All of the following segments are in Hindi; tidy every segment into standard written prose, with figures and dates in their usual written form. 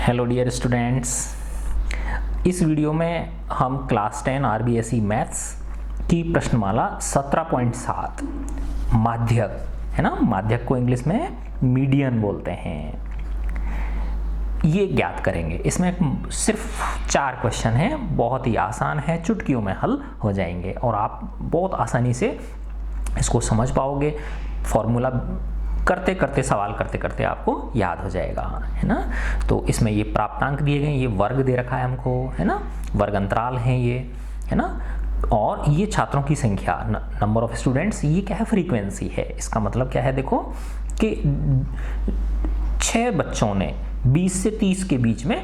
हेलो डियर स्टूडेंट्स, इस वीडियो में हम क्लास 10 आरबीएसई मैथ्स की प्रश्नमाला 17.7 माध्यक है ना, माध्यक को इंग्लिश में मीडियन बोलते हैं, ये ज्ञात करेंगे। इसमें सिर्फ 4 क्वेश्चन हैं, बहुत ही आसान है, चुटकियों में हल हो जाएंगे और आप बहुत आसानी से इसको समझ पाओगे। फॉर्मूला करते करते, सवाल करते करते आपको याद हो जाएगा, है ना। तो इसमें ये प्राप्तांक दिए गए, ये वर्ग दे रखा है हमको, है ना, वर्ग अंतराल हैं ये, है ना, और ये छात्रों की संख्या, नंबर ऑफ स्टूडेंट्स, ये क्या है, फ्रीक्वेंसी है। इसका मतलब क्या है, देखो कि 6 बच्चों ने 20 से 30 के बीच में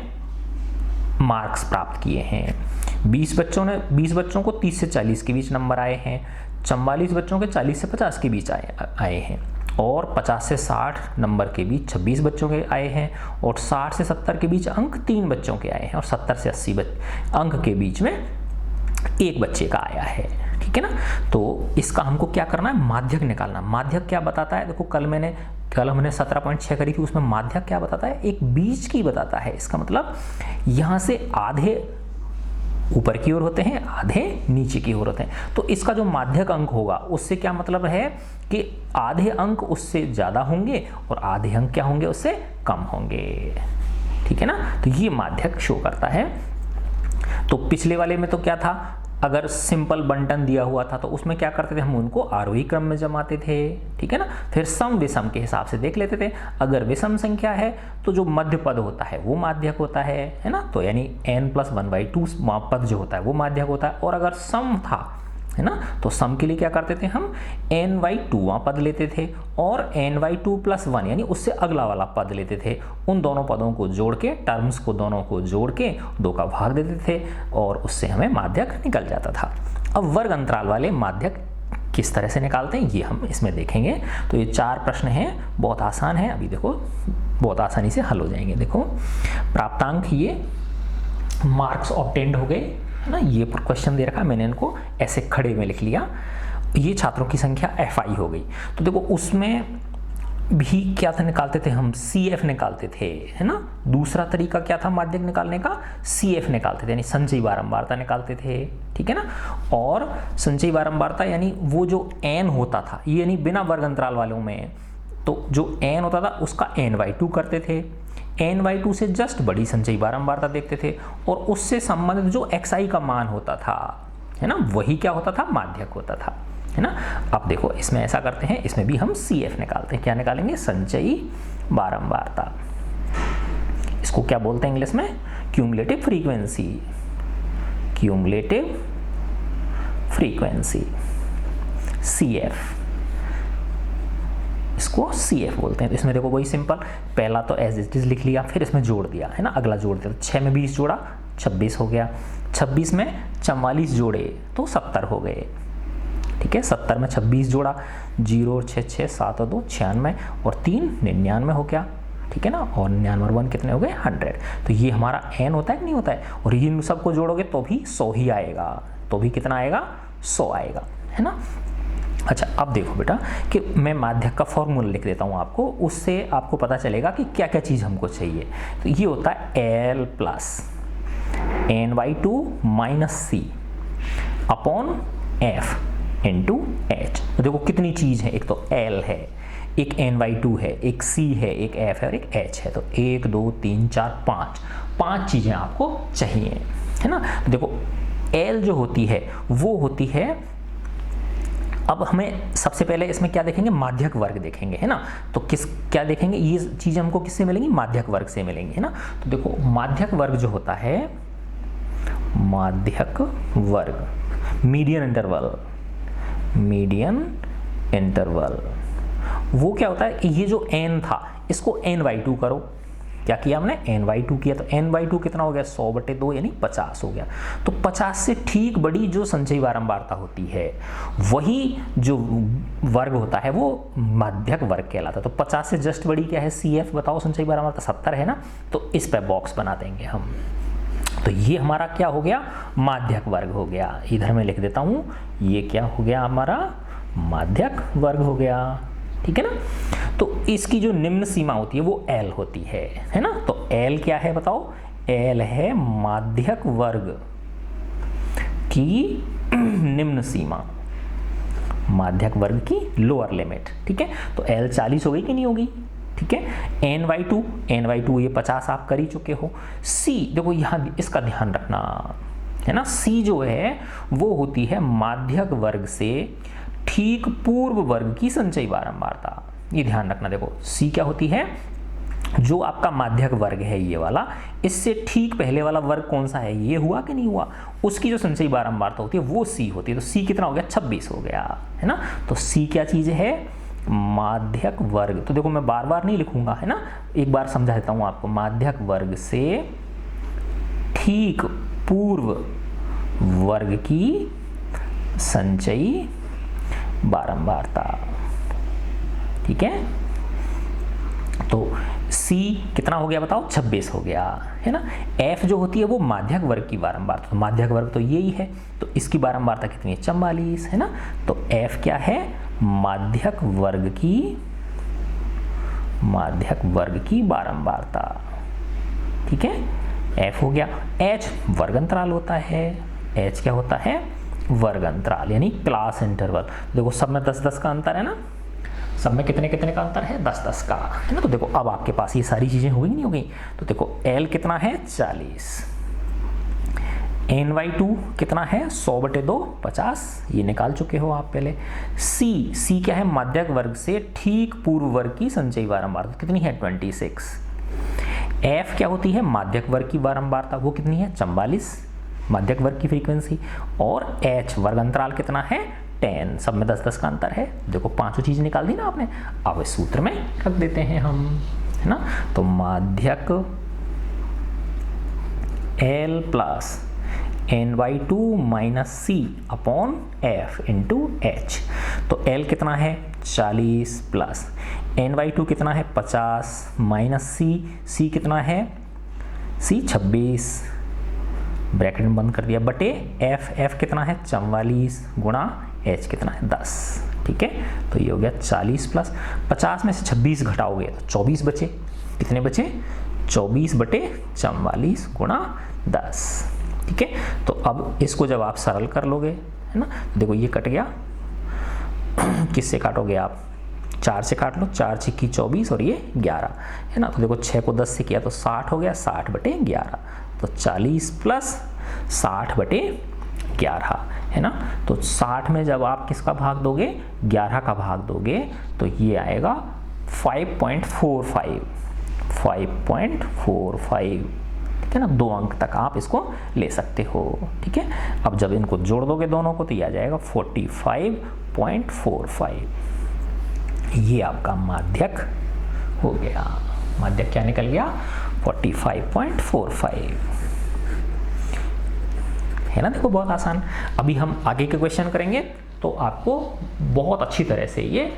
मार्क्स प्राप्त किए हैं। 20 बच्चों को 30 से 40 के बीच नंबर आए हैं, 44 बच्चों के 40 से 50 के बीच आए हैं, और 50 से 60 नंबर के बीच 26 बच्चों के आए हैं, और 60 से 70 के बीच अंक 3 बच्चों के आए हैं, और 70 से 80 अंक के बीच में 1 बच्चे का आया है, ठीक है ना। तो इसका हमको क्या करना है, माध्यक निकालना। माध्यक क्या बताता है, देखो कल हमने 17.6 करी थी, उसमें माध्यक क्या बताता है, एक बीच की बताता है। इसका मतलब यहाँ से आधे ऊपर की ओर होते हैं, आधे नीचे की ओर होते हैं। तो इसका जो माध्यक अंक होगा उससे क्या मतलब है कि आधे अंक उससे ज़्यादा होंगे और आधे अंक क्या होंगे, उससे कम होंगे, ठीक है ना। तो ये माध्यक शो करता है। तो पिछले वाले में तो क्या था, अगर सिंपल बंटन दिया हुआ था तो उसमें क्या करते थे, हम उनको आरोही क्रम में जमाते थे, ठीक है ना। फिर सम विषम के हिसाब से देख लेते थे। अगर विषम संख्या है तो जो मध्य पद होता है वो माध्यक होता है ना, तो यानी n+1/2 पद जो होता है वो माध्यक होता है। और अगर सम था, है ना, तो सम के लिए क्या करते थे, हम n/2 पद लेते थे और n/2+1 यानी उससे अगला वाला पद लेते थे। उन दोनों पदों को जोड़ के, टर्म्स को दोनों को जोड़ के 2 का भाग देते थे और उससे हमें माध्यक निकल जाता था। अब वर्ग अंतराल वाले माध्यक किस तरह से निकालते हैं ये हम इसमें देखेंगे। तो ये 4 प्रश्न हैं, बहुत आसान है, अभी देखो बहुत आसानी से हल हो जाएंगे। देखो प्राप्तांक, ये मार्क्स ऑब्टेन्ड हो गए, है ना, ये क्वेश्चन दे रखा है, मैंने इनको ऐसे खड़े में लिख लिया। ये छात्रों की संख्या FI हो गई। तो देखो उसमें भी क्या था, निकालते थे हम CF निकालते थे, है ना। दूसरा तरीका क्या था माध्यक निकालने का, CF निकालते थे, यानी संचयी बारंबारता निकालते थे, ठीक है ना। और संचयी बारंबारता यानी वो जो n होता था, ये यानी बिना वर्ग अंतराल वालों में, तो जो n होता था उसका n/2 करते थे, n/2 से जस्ट बड़ी संचयी बारंबारता देखते थे, और उससे संबंधित जो xi का मान होता था, है ना, वही क्या होता था, माध्यक होता था, है ना। अब देखो इसमें ऐसा करते हैं, इसमें भी हम CF निकालते हैं। क्या निकालेंगे, संचयी बारंबारता। इसको क्या बोलते हैं इंग्लिश में, cumulative frequency, cumulative frequency, CF, इसको CF बोलते हैं। तो इसमें देखो वही सिंपल, पहला तो एज इट इज लिख लिया, फिर इसमें जोड़ दिया, है ना, अगला जोड़ दिया। 6 में 20 जोड़ा 26 हो गया, 26 में 44 जोड़े तो 70 हो गए, ठीक है। 70 में 26 जोड़ा, 0 और 6 6, 7 और 2 96 और 3 99 हो गया, ठीक है ना। और 99 और 1 कितने हो गए, 100। तो ये हमारा n होता है कि नहीं होता है, और इन सबको जोड़ोगे तो भी 100 ही आएगा, तो भी कितना आएगा, 100 आएगा, है ना। अच्छा अब देखो बेटा कि मैं माध्यक का फॉर्मूला लिख देता हूँ आपको, उससे आपको पता चलेगा कि क्या क्या चीज़ हमको चाहिए। तो ये होता है L plus n/2 - C upon F into H। तो देखो कितनी चीज़ है, एक तो L है, एक n/2 है, एक C है, एक F है और एक H है। तो 1 2 3 4 5 चीज़ें आपको चाहिए, है ना। तो देखो L जो होती है वो होती है, अब हमें सबसे पहले इसमें क्या देखेंगे, माध्यक वर्ग देखेंगे, है ना। तो क्या देखेंगे, ये चीज़ें हमको किससे मिलेंगी, माध्यक वर्ग से मिलेंगी, है ना। तो देखो माध्यक वर्ग जो होता है, माध्यक वर्ग, मीडियन इंटरवल, वो क्या होता है कि ये जो n था इसको n/2 करो। क्या किया हमने, n/2 किया, तो n/2 कितना हो गया, 100/2 यानी 50 हो गया। तो 50 से ठीक बड़ी जो संचयी बारंबारता होती है वही जो वर्ग होता है वो माध्यक वर्ग कहलाता है। तो 50 से जस्ट बड़ी क्या है, CF बताओ, संचयी बारंबारता 70 है ना, तो इस पे बॉक्स बना देंगे हम। तो ये हमारा क्या हो गया, माध्यक वर्ग हो गया। इधर मैं लिख देता हूँ, ये क्या हो गया, हमारा माध्यक वर्ग हो गया, ठीक है ना। तो इसकी जो निम्न सीमा होती है वो L होती है ना। तो L क्या है बताओ, L है माध्यक वर्ग की निम्न सीमा, माध्यक वर्ग की लोअर लिमिट। ठीक है, तो L 40 हो गई कि नहीं होगी, ठीक है। ny2 ये 50 आप कर ही चुके हो। C देखो यहाँ इसका ध्यान रखना है ना, C जो है वो होती है माध्यक वर्ग से ठीक पूर्व वर्ग की संचयी बारंबारता, ये ध्यान रखना। देखो C क्या होती है, जो आपका माध्यक वर्ग है ये वाला, इससे ठीक पहले वाला वर्ग कौन सा है, ये हुआ कि नहीं हुआ, उसकी जो संचयी बारंबारता होती है वो C होती है। तो C कितना हो गया, 26 हो गया है ना। तो C क्या चीज है, माध्यक वर्ग। तो देखो मैं बार बार नहीं लिखूंगा है ना, एक बार समझा देता हूं आपको। माध्यक वर्ग से ठीक पूर्व वर्ग की संचयी बारंबारता, ठीक है। तो C कितना हो गया बताओ, 26 हो गया है ना। F जो होती है वो माध्यक वर्ग की बारंबारता, तो माध्यक वर्ग तो यही है, तो इसकी बारंबारता कितनी है, 44 है ना। तो F क्या है, माध्यक वर्ग की बारंबारता, ठीक है। F हो गया। H वर्ग अंतराल होता है, H क्या होता है, वर्ग अंतराल यानी क्लास इंटरवल। देखो सब में 10-10 का अंतर है ना, सब में कितने कितने का अंतर है, 10-10 का है ना। तो देखो अब आपके पास ये सारी चीजें हो गई नहीं हो गई। तो देखो L कितना है, 40, ny2 कितना है, 100/2 50, ये निकाल चुके हो आप पहले। C क्या है, माध्यक वर्ग से ठीक पूर्व वर्ग की संचयी बारंबारता कितनी है, 26। F क्या होती है, माध्यक वर्ग की बारंबारता, वो कितनी है, 44, माध्यक वर्ग की फ्रीक्वेंसी। और H वर्ग अंतराल कितना है, 10, सब में 10-10 का अंतर है। देखो पांचों चीज निकाल दी ना आपने, अब इस सूत्र में रख देते हैं हम है ना। तो माध्यक L plus ny2 minus C upon F into H। तो L कितना है, 40 प्लस ny2 कितना है, 50 माइनस C कितना है, C 26, ब्रैकेट में बंद कर दिया, बटे F कितना है, 44 गुणा H कितना है, 10, ठीक है। तो ये हो गया 40 प्लस 50 में से 26 घटाओगे तो 24 बचे, कितने बचे, 24/44 गुणा 10, ठीक है। तो अब इसको जब आप सरल कर लोगे है ना, देखो ये कट गया, किससे काटोगे आप, 4 से काट लो, 4 × 6 = 24 और ये 11 है ना। तो देखो 6 को 10 से किया तो 60 हो गया, 60/11, तो 40 प्लस 60/11 है ना। तो 60 में जब आप किसका भाग दोगे, 11 का भाग दोगे, तो ये आएगा 5.45, ठीक है ना। 2 अंक तक आप इसको ले सकते हो, ठीक है। अब जब इनको जोड़ दोगे दोनों को तो ये आ जाएगा 45.45, ये आपका माध्यक हो गया। माध्यक क्या निकल गया, 45.45 है ना। देखो बहुत आसान। अभी हम आगे के क्वेश्चन करेंगे तो आपको बहुत अच्छी तरह से ये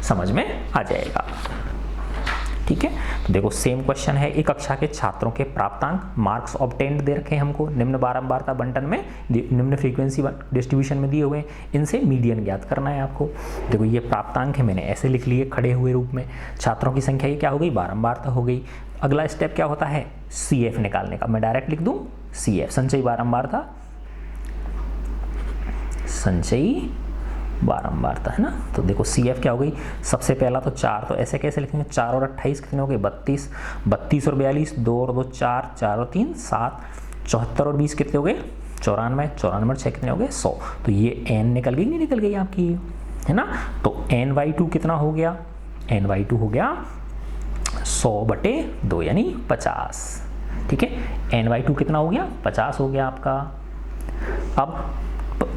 समझ में आ जाएगा, ठीक है। तो देखो सेम क्वेश्चन है, एक कक्षा के छात्रों के प्राप्तांक मार्क्स ऑब्टेन्ड दे रखे हैं हमको, निम्न बारंबारता बंटन में, निम्न फ्रीक्वेंसी डिस्ट्रीब्यूशन में दिए हुए हैं, इनसे मीडियन ज्ञात करना है आपको। देखो ये प्राप्तांक है, मैंने ऐसे लिख लिए खड़े हुए रूप में, छात्रों की संख्या ये क्या हो गई, बारंबारता हो गई। अगला स्टेप क्या होता है, CF निकालने का। मैं डायरेक्ट लिख दूं CF, संचयी बारंबारता, संचयी बारंबारता है ना। तो देखो CF क्या हो गई, सबसे पहला तो 4, तो ऐसे कैसे लिखेंगे, 4 और 28 कितने हो गए, 32, 32 और 42, 2 और 2 4, 4 और 3 7, 74 और 20 कितने हो गए, 94, 94 और 6 कितने हो गए, 100। तो ये n निकल गई, नहीं निकल गई आपकी है ना। तो ny2 कितना हो गया, ny2 हो गया 100/2 यानी 50, ठीक है। ny2 कितना हो गया, 50 हो गया आपका। अब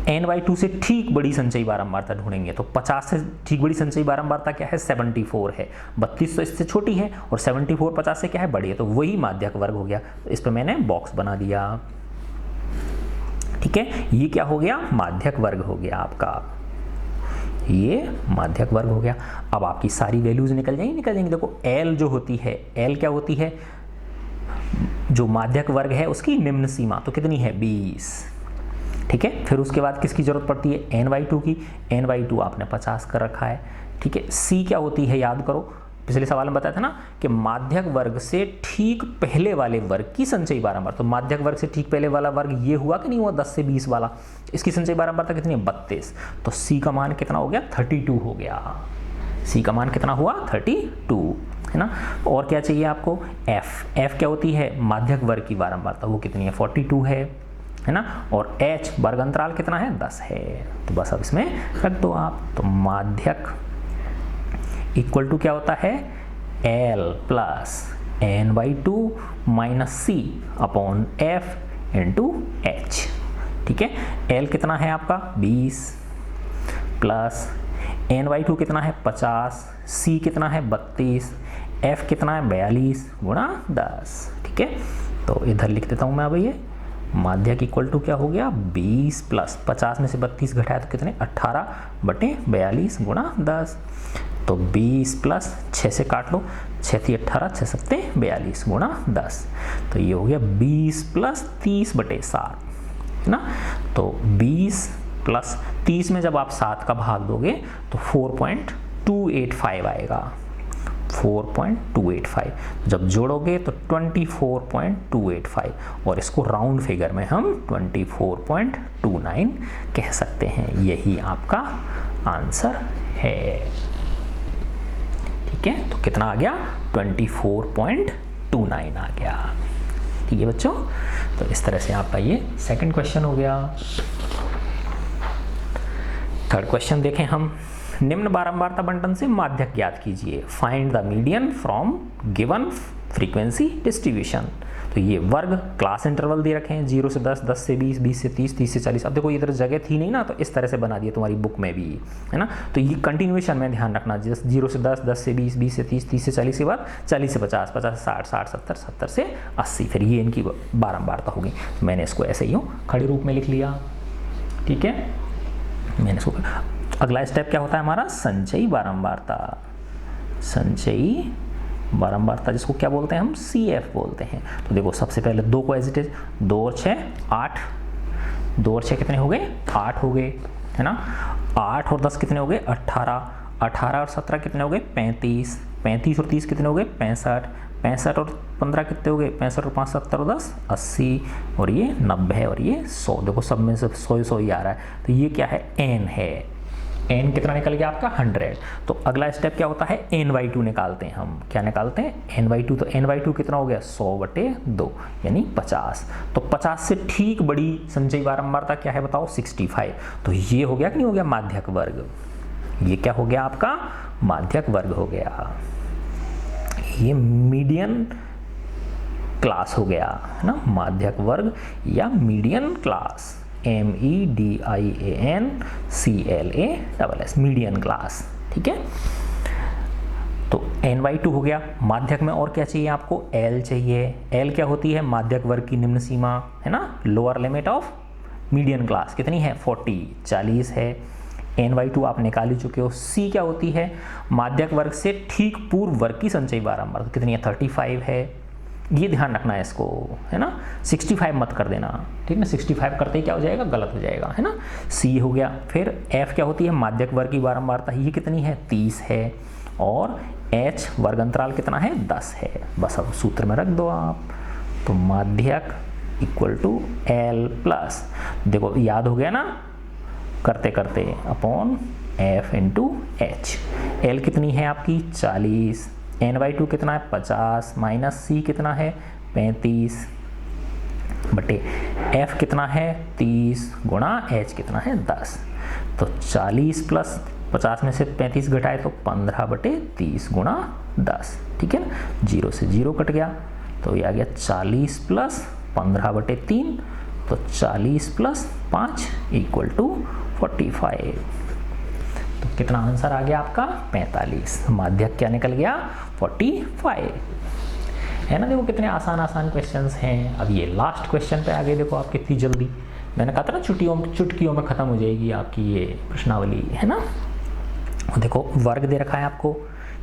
ny2 से ठीक बड़ी संचयी बारंबारता ढूंढेंगे, तो 50 से ठीक बड़ी संचयी बारंबारता क्या है, 74 है, 32 तो इससे छोटी है और 74 50 से क्या है, बड़ी है, तो वही माध्यक वर्ग हो गया। तो इस पर मैंने बॉक्स बना दिया, ठीक है। ये क्या हो गया, माध्यक वर्ग हो गया आपका, ये माध्यक वर्ग हो गया। अब आपकी सारी वैल्यूज निकल जाएंगी। देखो L जो होती है, L क्या होती है, जो माध्यक वर्ग है उसकी निम्न सीमा, तो कितनी है, 20, ठीक है। फिर उसके बाद किसकी जरूरत पड़ती है, ny2 की, ny2 आपने 50 कर रखा है। ठीक है। सी क्या होती है याद करो, पिछले सवाल में बताया था ना कि माध्यक वर्ग से ठीक पहले वाले वर्ग की संचयी बारंबारता। तो माध्यक वर्ग से ठीक पहले वाला वर्ग ये हुआ कि नहीं हुआ 10 से 20 वाला, इसकी संचयी बारंबारता कितनी है 32। तो सी का मान कितना हो गया 32 हो गया। सी का मान कितना हुआ 32 है ना। और क्या चाहिए आपको एफ, एफ क्या होती है माध्यक वर्ग की बारंबारता, वो कितनी है 42 है ना। और एच वर्ग अंतराल कितना है 10 है। तो बस अब इसमें रख दो आप। तो माध्यक इक्वल टू क्या होता है L प्लस n/2 माइनस सी अपॉन एफ इंटू एच। ठीक है, L कितना है आपका 20 प्लस n/2 कितना है 50, C कितना है 32, F कितना है 42 गुणा 10। ठीक है, तो इधर लिख देता हूँ मैं। अब ये माध्यक इक्वल टू क्या हो गया 20 प्लस 50 में से 32 घटाया तो कितने 18/42 गुणा 10। तो 20 प्लस 6 से काट लो, 6 थी 18, 6 सकते 42 गुणा 10। तो ये हो गया 20 प्लस 30/7 है ना। तो 20 प्लस 30 में जब आप 7 का भाग दोगे तो 4.285 आएगा। 4.285 जब जोड़ोगे तो 24.285 और इसको राउंड फिगर में हम 24.29 कह सकते हैं। यही आपका आंसर है। ठीक है, तो कितना आ गया 24.29 आ गया। ठीक है बच्चों, तो इस तरह से आपका ये सेकंड क्वेश्चन हो गया। थर्ड क्वेश्चन देखें हम। निम्न बारंबारता बंटन से माध्यक ज्ञात कीजिए। Find the median from given frequency distribution. तो ये वर्ग क्लास इंटरवल दे रखे हैं 0 से 10, 10 से 20, 20 से 30, 30 से 40। अब देखो इधर जगह थी नहीं ना, तो इस तरह से बना दिया तुम्हारी बुक में भी है ना। तो ये कंटिन्यूएशन में ध्यान रखना, जैसे 0 से 10, 10 से 20, 20 से 30, 30 से 40 के बाद 40 से 50, 50 से 60, 60 70, 70 से 80, फिर ये इनकी बारंबारता होगी। मैंने इसको ऐसे ही खड़े रूप में लिख लिया। ठीक है, मैंने इसको। अगला स्टेप क्या होता है हमारा संचयी बारंबारता। संचयी बारंबारता जिसको क्या बोलते हैं हम CF बोलते हैं। तो देखो सबसे पहले 2 को एज इट इज, 2 और 6 8, 2 और 6 कितने हो गए 8 हो गए है ना। 8 और 10 कितने हो गए 18, 18 और 17 कितने हो गए 35, 35 और 30 कितने हो गए 65, 65 और 15 कितने हो गए 65 और 5 70 और 10 80 और ये 90 और ये 100। देखो सब में से 100 ही आ रहा है। तो ये क्या है n है। n कितना निकल गया आपका 100। तो अगला स्टेप क्या होता है n/2 निकालते हैं हम। क्या निकालते हैं n/2। तो n/2 कितना हो गया 100/2 यानी 50। तो 50 से ठीक बड़ी संचयी बारंबारता क्या है बताओ 65। तो ये हो गया कि नहीं हो गया माध्यक वर्ग। ये क्या हो गया आपका माध्यक वर्ग हो गया। ये मीडियन क्लास हो गया है ना, माध्यक वर्ग या median class MEDIANCLASS median class. ठीक है, तो n/2 हो गया। माध्यक में और क्या चाहिए आपको L चाहिए। L क्या होती है माध्यक वर्ग की निम्न सीमा है ना, lower limit of median class कितनी है 40 है। n/2 आप निकाल ही चुके हो। C क्या होती है माध्यक वर्ग से ठीक पूर्व वर्ग की संचयी बारंबारता कितनी है 35 है। ये ध्यान रखना है इसको है ना, 65 मत कर देना। ठीक है ना, 65 करते ही क्या हो जाएगा गलत हो जाएगा है ना। C हो गया। फिर F क्या होती है माध्यक वर्ग की बारंबारता, ये कितनी है 30 है। और H वर्ग अंतराल कितना है 10 है। बस अब सूत्र में रख दो आप। तो माध्यक इक्वल टू L प्लस, देखो याद हो गया ना करते करते, upon F into H। L कितनी है आपकी 40, n/2 कितना है 50 माइनस C कितना है 35 बटे F कितना है 30 गुणा H कितना है 10। तो 40 प्लस 50 में से 35 घटाए तो 15/30 गुणा 10। ठीक है ना, 0 से 0 कट गया तो ये आ गया 40 प्लस 15/3। तो 40 प्लस 5 इक्वल टू 45। तो कितना आंसर आ गया आपका 45। माध्यक क्या निकल गया 45 है ना। देखो कितने आसान आसान क्वेश्चंस हैं। अब ये लास्ट क्वेश्चन पे आ गए। देखो आप कितनी जल्दी, मैंने कहा था ना चुटकियों में खत्म हो जाएगी आपकी ये प्रश्नावली है ना। देखो वर्ग दे रखा है आपको,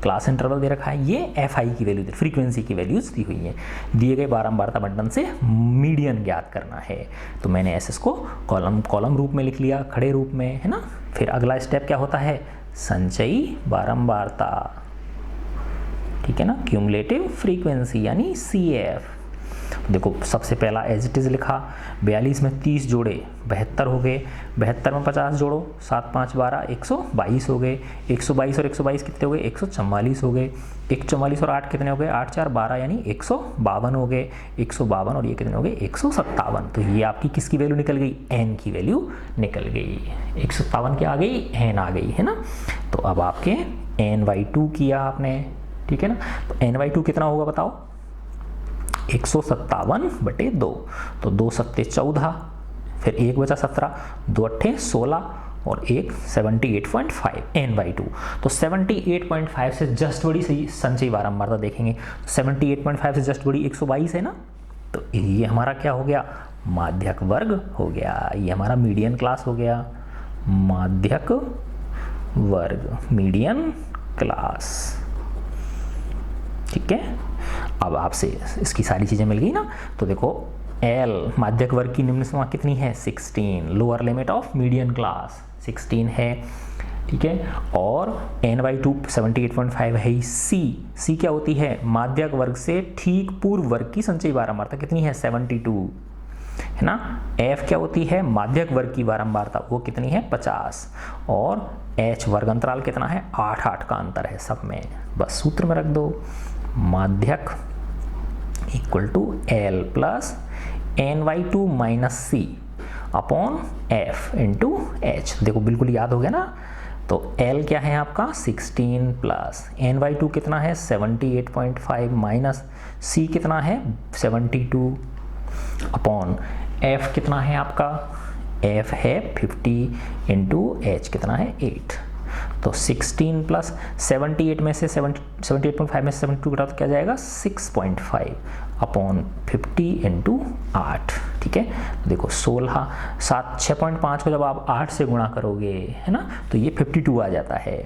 क्लास इंटरवल दे रखा है, ये FI की वैल्यू फ्रीक्वेंसी की वैल्यूज दी हुई हैं। दिए गए बारंबारता बंटन से मीडियन ज्ञात करना है। तो मैंने ऐसे इसको कॉलम रूप में लिख लिया, खड़े रूप में है ना। फिर अगला स्टेप क्या होता है संचयी बारंबारता, ठीक है ना, क्यूमुलेटिव फ्रीक्वेंसी यानी CF। देखो सबसे पहला एज इट इज़ लिखा, 42 में 30 जोड़े 72 हो गए, 72 में 50 जोड़ो 7 5 12 122 हो गए, 122 और 122 कितने हो गए 144 हो गए, 144 और 8 कितने हो गए 8 4 12 यानी 152 हो गए, 152 और ये कितने हो गए 157। तो ये आपकी किसकी वैल्यू निकल गई, n की वैल्यू निकल गई, 157 क्या आ गई, n आ गई, है ना। तो अब आपके n/2 किया आपने, ठीक है ना। तो n/2 कितना होगा बताओ, 157/2, तो 2 सत्ते 14, फिर 1 बचा 17, 2 अट्ठे 16 और 1 78.5 n/2। तो 78.5 से जस्ट बड़ी सही संचयी बारंबारता देखेंगे, 78.5 से जस्ट बड़ी 122 है ना। तो ये हमारा क्या हो गया, माध्यक वर्ग हो गया, ये हमारा मीडियन क्लास हो गया, माध्यक वर्ग, मीडियन क्लास, ठीक है। अब आपसे इसकी सारी चीज़ें मिल गई ना। तो देखो L माध्यक वर्ग की निम्न सीमा कितनी है 16, lower limit of median class 16 है, ठीक है। और n/2 78.5 है ही। C क्या होती है, माध्यक वर्ग से ठीक पूर्व वर्ग की संचयी बारंबारता कितनी है 72, है ना। F क्या होती है, माध्यक वर्ग की बारंबारता, वो कितनी है 50, और H वर्ग अंतराल कितना है 8 का अंतर है सब में, बस सूत्र में रख दो, माध्यक equal to L plus n/2 minus C upon F into H। देखो बिल्कुल याद हो गया ना। तो L क्या है आपका 16 प्लस n/2 कितना है 78.5 माइनस C कितना है 72 अपॉन F कितना है आपका, F है 50 इंटू H कितना है 8। तो 16 प्लस 78 में से 78.5 में से 72 घटा तो क्या जाएगा 6.5 अपॉन 50 इंटू 8, ठीक है। देखो 16 7 6.5 को जब आप 8 से गुणा करोगे, है ना, तो ये 52 आ जाता है,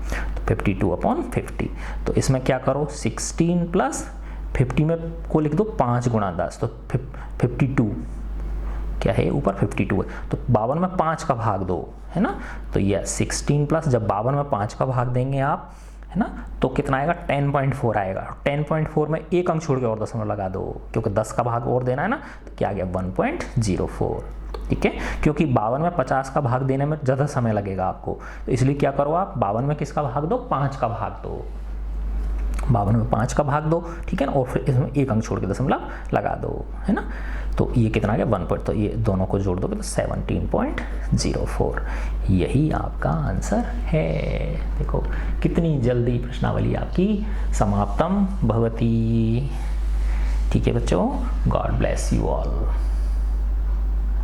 तो 52 अपॉन 50। तो इसमें क्या करो 16 प्लस 50 में को लिख दो 5 गुणा 10, तो 52 क्या है ऊपर 52 है, तो 52 में 5 का भाग दो, है ना। तो ये 16 प्लस जब 52 में 5 का भाग देंगे आप, है ना, तो कितना आएगा 10.4 आएगा। 10.4 में एक अंक छोड़ के और दशमलव लगा दो, क्योंकि 10 का भाग और देना है ना, तो क्या आ गया 1.04, ठीक है। क्योंकि 52 में 50 का भाग देने में ज़्यादा समय लगेगा आपको, तो इसलिए क्या करो आप 52 में किसका भाग दो 5 का भाग दो, 52 में 5 का भाग दो, ठीक है ना, और फिर इसमें एक अंक छोड़ के दशमलव लगा दो, है ना। तो ये कितना आ गया 1 तो ये दोनों को जोड़ दोगे तो 17.04, यही आपका आंसर है। देखो कितनी जल्दी प्रश्नावली आपकी समाप्तम भवती, ठीक है बच्चों, गॉड ब्लेस यू ऑल।